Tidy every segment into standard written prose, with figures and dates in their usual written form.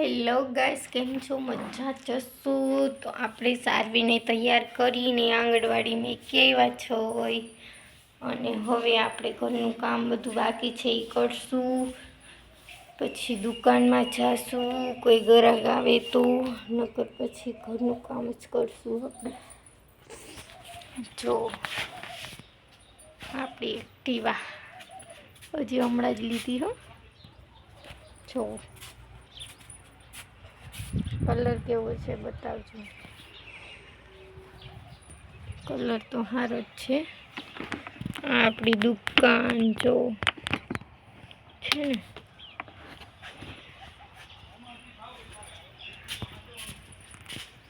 Hello guys, કેમ છો? મજા જશું તો આપણે સારવીને તૈયાર કરીને આંગણવાડીમાં કેવા છો હોય અને હવે આપણે ઘરનું કામ બધું બાકી છે એ કરશું, પછી દુકાનમાં જાશું, કોઈ ગ્રાહક આવે તો, નકર પછી ઘરનું કામ જ કરશું આપણે. જો આપણી એક્ટિવા હજી હમણાં જ લીધી હો. જો કલર કેવો છે બતાવજો. કલર તો સારો જ છે. આપણી દુકાન જો છે ને,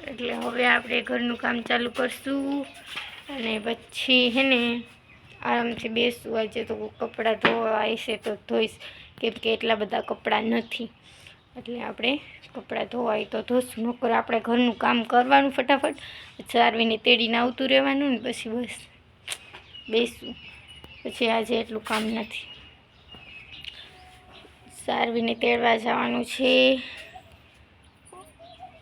એટલે હવે આપણે ઘરનું કામ ચાલુ કરશું અને પછી હે ને આરામથી બેસવું. આજે તો કપડાં ધોવા આવશે તો ધોઈશ, કેમ કે એટલા બધા કપડાં નથી, એટલે આપણે કપડાં ધોવાય તો ધોશું. નકર આપણે ઘરનું કામ કરવાનું ફટાફટ, સારવીને તેડીને આવતું રહેવાનું ને પછી બસ બેસવું. પછી આજે એટલું કામ નથી. સારવીને તેડવા જવાનું છે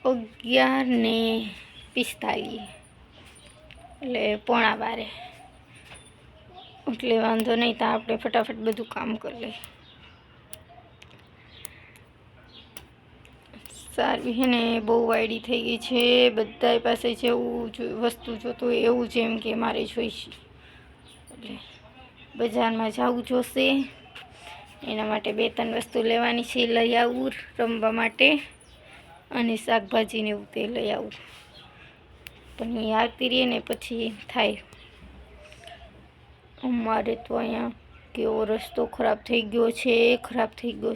11:45, એટલે 11:15, એટલે વાંધો નહીં. તો આપણે ફટાફટ બધું કામ કરી લઈએ. સારવી છે ને બહુ વાયડી થઈ ગઈ છે. બધા પાસે જેવું વસ્તુ જોતું હોય એવું જ એમ કે મારે જોઈશે, એટલે બજારમાં જવું જોશે. એના માટે 2-3 વસ્તુ લેવાની છે, લઈ આવું રમવા માટે, અને શાકભાજીને એવું તે લઈ આવું. પણ એ આવતી રહીએ ને પછી થાય. અમારે તો અહીંયા કેવો રસ્તો ખરાબ થઈ ગયો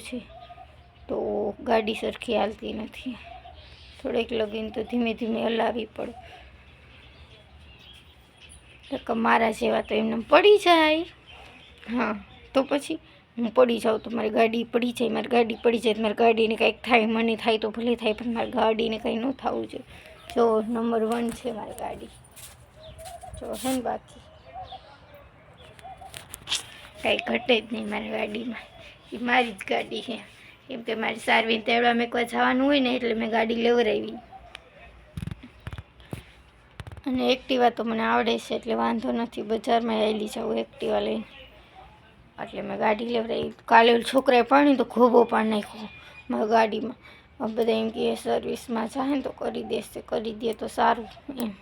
છે, તો ગાડી સરખી હાલતી નથી. થોડેક લગીને તો ધીમે ધીમે હલાવવી પડે. તો મારા જેવા તો એમને પડી જાય. હા, તો પછી હું પડી જાઉં તો મારી ગાડી પડી જાય, મારી ગાડી પડી જાય તો મારી ગાડીને કંઈક થાય. મને થાય તો ભલે થાય, પણ મારી ગાડીને કંઈ ન થવું જોઈએ. જો નંબર 1 છે મારી ગાડી, જો હે ને. બાકી કાંઈ ઘટે જ નહીં મારી ગાડીમાં. એ મારી જ ગાડી છે, કેમ કે મારી સારવીને તેડવા મેકવા જવાનું હોય ને, એટલે મેં ગાડી લેવડાવી. અને એક્ટિવા તો મને આવડે છે, એટલે વાંધો નથી. બજારમાં આવેલી જાઉં એક્ટિવા લઈને, એટલે મેં ગાડી લેવડાવી. કાલે છોકરાએ પાણી તો ખોબો પાડી નાખ્યો મારી ગાડીમાં. બધા એમ કે સર્વિસમાં જાય ને તો કરી દેશે, કરી દે તો સારું એમ.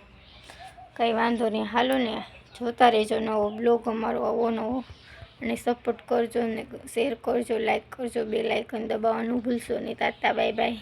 કાંઈ વાંધો નહીં, હાલો ને જોતા રહેજો નવો બ્લોગ અમારો આવો નવો, અને સપોર્ટ કરજો ને શેર કરજો, લાઈક કરજો, બેલ આઇકન દબાવવાનું ભૂલશો નહીં. Tata bye bye.